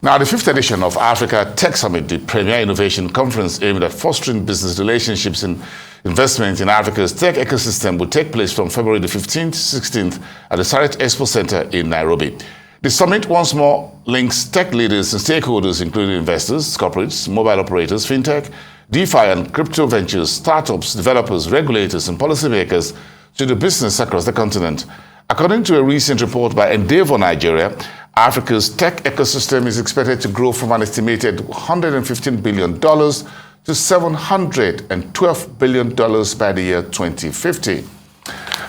Now, the fifth edition of Africa Tech Summit, the premier innovation conference aimed at fostering business relationships and investment in Africa's tech ecosystem, will take place from February the 15th to 16th at the Sarit Expo Center in Nairobi. The summit once more links tech leaders and stakeholders, including investors, corporates, mobile operators, fintech, DeFi and crypto ventures, startups, developers, regulators, and policymakers to the business across the continent. According to a recent report by Endeavor Nigeria, Africa's tech ecosystem is expected to grow from an estimated $115 billion to $712 billion by the year 2050.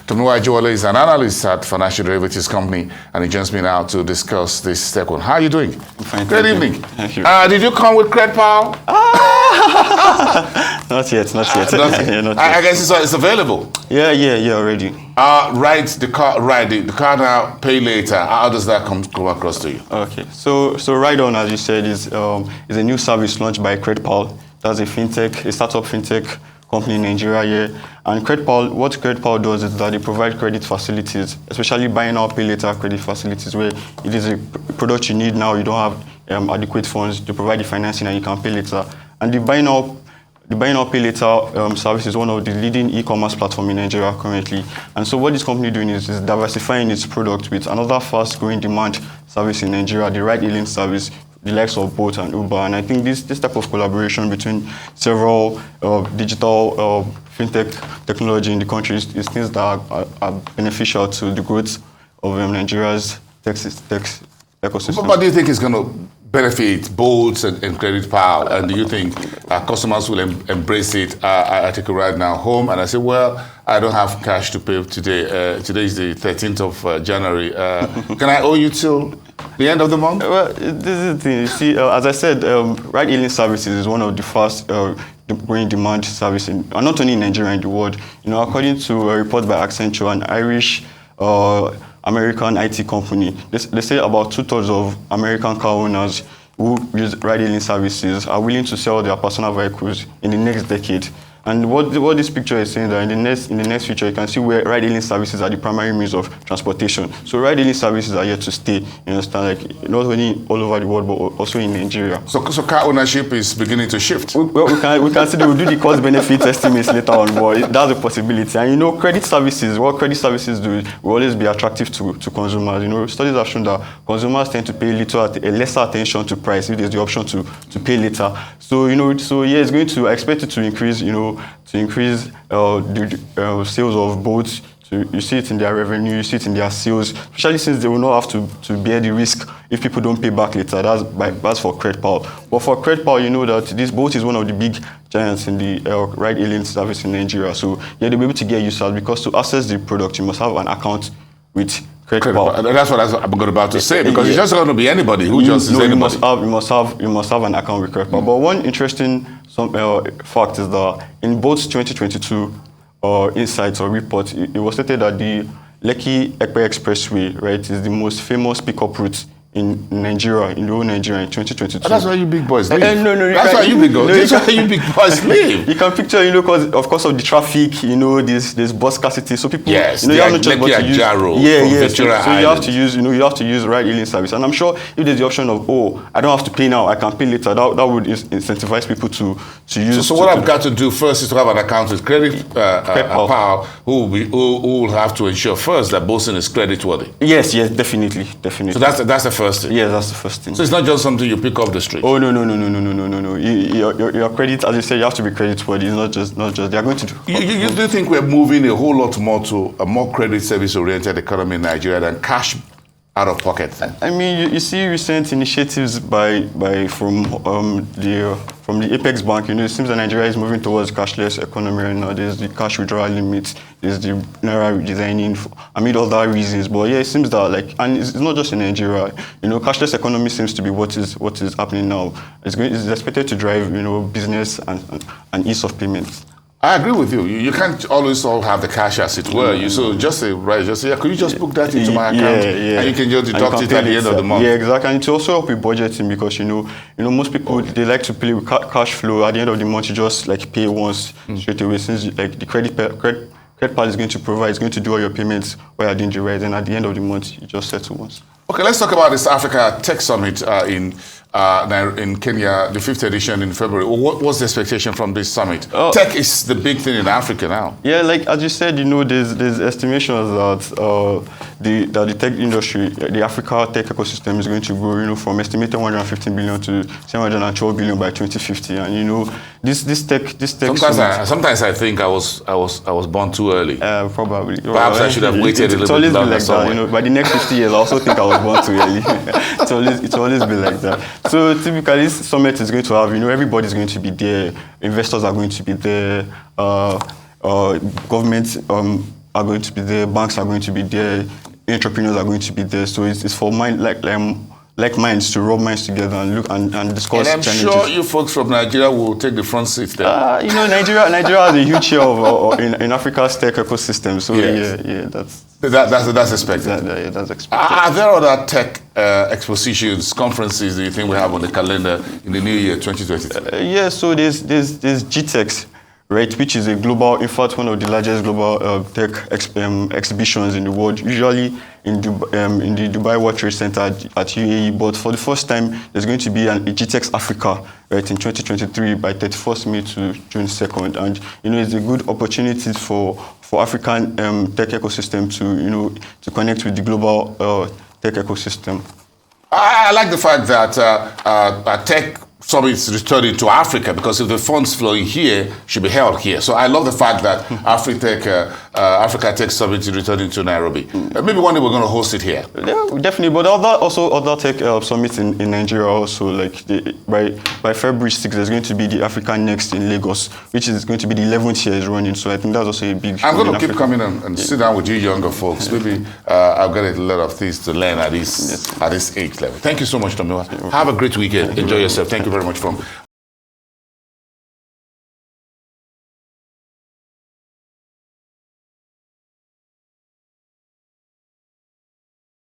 Tomiwa Ajewole is an analyst at financial derivatives company, and he joins me now to discuss this tech one. How are you doing? Fine, Good evening. Thank you. Did you come with CREDPAL? Not yet. Not Yeah, not yet. I guess it's available. Yeah, already. The car now, pay later. How does that come across to you? Okay, so Ride On, as you said, is a new service launched by CREDPAL. That's a startup fintech company in Nigeria here. And what CREDPAL does is that they provide credit facilities, especially buy now, pay later credit facilities, where it is a product you need now, you don't have adequate funds to provide the financing and you can pay later. And the buy now, pay later service is one of the leading e-commerce platforms in Nigeria currently. And so what this company is doing is diversifying its product with another fast-growing demand service in Nigeria, the ride-hailing service, the likes of Bolt and Uber. And I think this type of collaboration between several digital fintech technology in the country is things that are beneficial to the growth of Nigeria's tech ecosystem. But do you think it's going to benefit Bolt and CREDPAL? And do you think customers will embrace it? I take a ride now home and I say, well, I don't have cash to pay today. Today is the 13th of January. Can I owe you till the end of the month? Well, this is the thing. You see, as I said, ride-hailing services is one of the fast growing demand services, not only in Nigeria, in the world. According to a report by Accenture, an Irish American IT company, they say about 2/3 of American car owners who use ride-hailing services are willing to sell their personal vehicles in the next decade. And what this picture is saying that in the next future, you can see where ride-hailing services are the primary means of transportation. So ride-hailing services are here to stay. You understand, like not only all over the world, but also in Nigeria. So car ownership is beginning to shift. Well, we can see that we'll do the cost-benefit estimates later on, but that's a possibility. And credit services, what credit services do will always be attractive to consumers. Studies have shown that consumers tend to pay lesser attention to price if there's the option to pay later. So it's going to, I expect it to increase, the sales of boats. You see it in their revenue, you see it in their sales, especially since they will not have to bear the risk if people don't pay back later. That's for CREDPAL. But for CREDPAL, you know that this boat is one of the big giants in the ride-hailing service in Nigeria. So they'll be able to get users because to access the product, you must have an account with CREDPAL. That's what I'm about to say, because it's just going to be anybody who just is anybody. You must have an account with CREDPAL. But one interesting fact is that in both 2022 insights or reports, it was stated that the Lekki-Epe Expressway, right, is the most famous pickup route in Nigeria, in the whole Nigeria in 2022. That's why you big boys leave. No, that's why you big boys leave. You can picture, because of course of the traffic, there's bus scarcity, so people, you have no choice but to use. So you have to use ride-hailing service, and I'm sure if there's the option of, I don't have to pay now, I can pay later, that would incentivize people to use. So what I've got to do first is to have an account with CREDPAL, who will have to ensure first that Bosun is creditworthy. Yes, definitely. So that's the first thing. Yeah, that's the first thing. So it's not just something you pick off the street. Oh no. Your credit, as you said, you have to be creditworthy. It's not just they are going to do. You do think we're moving a whole lot more to a more credit service oriented economy in Nigeria than cash out of pocket? I mean, you see recent initiatives from the Apex Bank. It seems that Nigeria is moving towards cashless economy right now. There's the cash withdrawal limit, there's the Naira redesigning, amid all that reasons. But yeah, it seems that and it's not just in Nigeria. Cashless economy seems to be what is happening now. It's expected to drive business and ease of payments. I agree with you. You can't always all have the cash, as it were. Just say, could you just book that into my account? And you can just deduct it at the end of the month. Yeah, exactly. And it also help with budgeting because, most people, they like to play with cash flow. At the end of the month, you just pay once straight away. Since the CREDPAL is going to provide, it's going to do all your payments while you're doing the rides. And at the end of the month, you just settle once. Okay, let's talk about this Africa Tech Summit in in Kenya, the 5th edition in February. What's the expectation from this summit? Tech is the big thing in Africa now. Yeah, like as you said, there's estimations that the tech industry, the Africa tech ecosystem is going to grow, from estimated 115 billion to 712 billion by 2050. And this tech. Sometimes I think I was born too early. Probably. Perhaps I should have waited a little bit longer. It's always been like that. By the next 50 years, I also think I was born too early. It's always been like that. So typically, this summit is going to have, everybody's going to be there. Investors are going to be there. Governments are going to be there. Banks are going to be there. Entrepreneurs are going to be there. So it's for like minds to rub minds together and look and discuss challenges. And I'm sure you folks from Nigeria will take the front seat there. Nigeria has a huge share of in Africa's tech ecosystem. So yes. That's expected. That's expected. Are there other tech expositions, conferences that you think we have on the calendar in the new year, 2023? So there's GTEx, right, which is a global, in fact, one of the largest global tech exhibitions in the world, usually in the Dubai World Trade Center at UAE. But for the first time, there's going to be a GTEx Africa, right, in 2023 by 31st May to June 2nd. And, it's a good opportunity for African tech ecosystem to connect with the global tech ecosystem. I like the fact that tech summits returning to Africa, because if the funds flowing here should be held here. So I love the fact that Africa Tech Summit is returning to Nairobi. Maybe one day we're going to host it here. Yeah, definitely. But other tech summits in Nigeria also, like by February 6th, there's going to be the Africa Next in Lagos, which is going to be the 11th year is running. So I think that's also a big. I'm going to keep coming and sit down with you younger folks. Maybe I'll get a lot of things to learn at this age level. Thank you so much, Tomiwa. Have a great weekend. Enjoy yourself. Thank you very much from